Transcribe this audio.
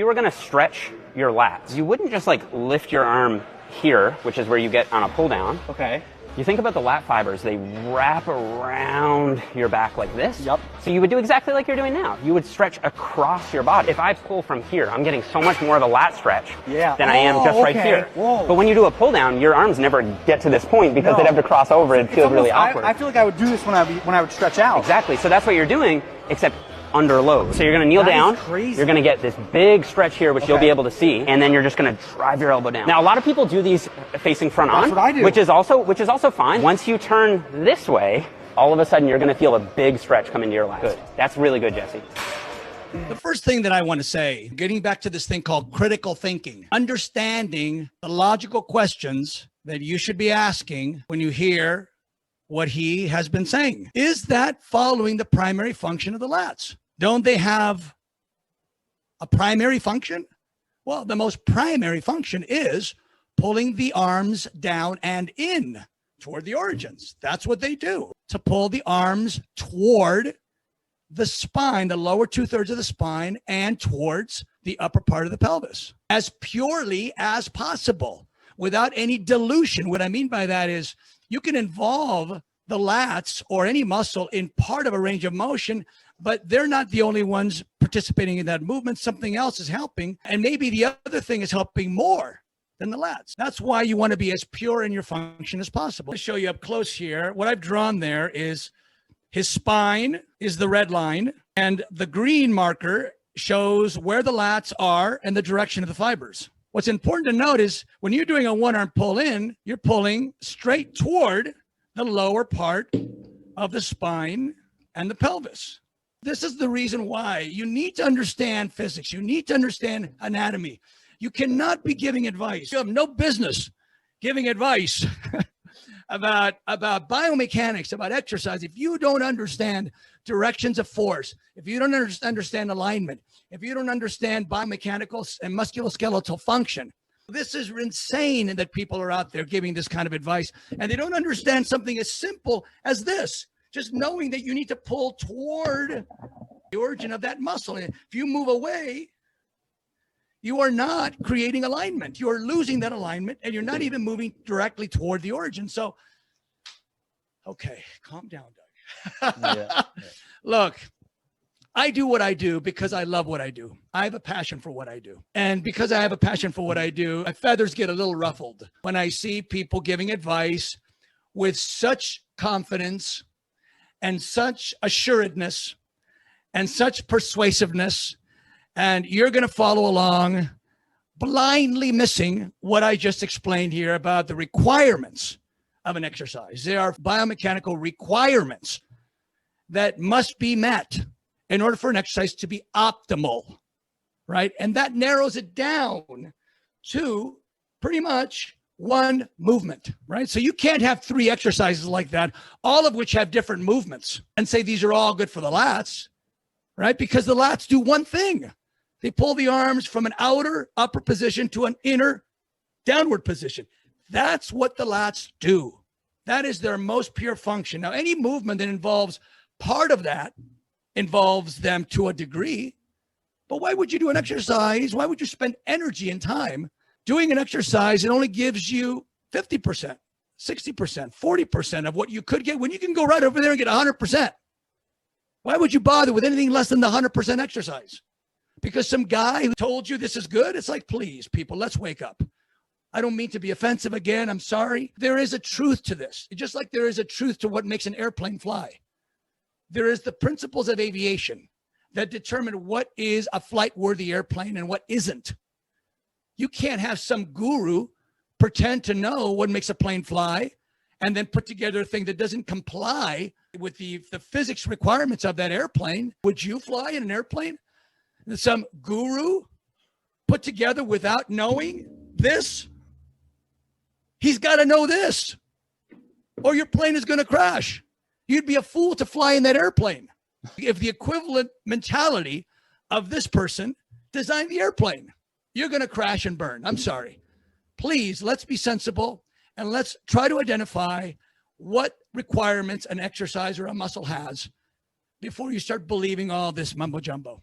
you were gonna stretch your lats, you wouldn't just like lift your arm here, which is where you get on a pull down. Okay. You think about the lat fibers, they wrap around your back like this. Yep. So you would do exactly like you're doing now. You would stretch across your body. If I pull from here, I'm getting so much more of a lat stretch than I am just right here. Whoa. But when you do a pull down, your arms never get to this point because they'd have to cross over. It feels really awkward. I feel like I would do this when I would stretch out. Exactly. So that's what you're doing, except under load. So you're going to kneel down. Crazy. You're going to get this big stretch here, which you'll be able to see, and then you're just going to drive your elbow down. Now, a lot of people do these facing front on, That's what I do. which is also fine. Once you turn this way, all of a sudden you're going to feel a big stretch come into your lats. Good. That's really good, Jesse. The first thing that I want to say, getting back to this thing called critical thinking, understanding the logical questions that you should be asking when you hear what he has been saying. Is that following the primary function of the lats? Don't they have a primary function? Well, the most primary function is pulling the arms down and in toward the origins. That's what they do, to pull the arms toward the spine, the lower 2/3 of the spine, and towards the upper part of the pelvis as purely as possible without any dilution. What I mean by that is you can involve the lats or any muscle in part of a range of motion, but they're not the only ones participating in that movement. Something else is helping, and maybe the other thing is helping more than the lats. That's why you want to be as pure in your function as possible. I'll show you up close here. What I've drawn there is his spine is the red line, and the green marker shows where the lats are and the direction of the fibers. What's important to note is when you're doing a one-arm pull in, you're pulling straight toward the lower part of the spine and the pelvis. This is the reason why you need to understand physics. You need to understand anatomy. You cannot be giving advice. You have no business giving advice about biomechanics, about exercise. If you don't understand directions of force, if you don't understand alignment, if you don't understand biomechanical and musculoskeletal function, this is insane that people are out there giving this kind of advice, and they don't understand something as simple as this. Just knowing that you need to pull toward the origin of that muscle. And if you move away, you are not creating alignment. You are losing that alignment, and you're not even moving directly toward the origin. So, okay, calm down, Doug. Look, I do what I do because I love what I do. I have a passion for what I do. And because I have a passion for what I do, my feathers get a little ruffled when I see people giving advice with such confidence and such assuredness and such persuasiveness, and you're going to follow along blindly missing what I just explained here about the requirements of an exercise. There are biomechanical requirements that must be met in order for an exercise to be optimal, right? And that narrows it down to pretty much one movement, right? So you can't have 3 exercises like that, all of which have different movements, and say these are all good for the lats, right? Because the lats do one thing. They pull the arms from an outer upper position to an inner downward position. That's what the lats do. That is their most pure function. Now, any movement that involves part of that involves them to a degree, but why would you do an exercise? Why would you spend energy and time doing an exercise that only gives you 50%, 60%, 40% of what you could get when you can go right over there and get 100%? Why would you bother with anything less than the 100% exercise? Because some guy who told you this is good? It's like, please, people, let's wake up. I don't mean to be offensive again. I'm sorry. There is a truth to this, just like there is a truth to what makes an airplane fly. There is the principles of aviation that determine what is a flight-worthy airplane and what isn't. You can't have some guru pretend to know what makes a plane fly and then put together a thing that doesn't comply with the physics requirements of that airplane. Would you fly in an airplane that some guru put together without knowing this? He's got to know this, or your plane is going to crash. You'd be a fool to fly in that airplane if the equivalent mentality of this person designed the airplane. You're going to crash and burn. I'm sorry. Please, let's be sensible and let's try to identify what requirements an exercise or a muscle has before you start believing all this mumbo jumbo.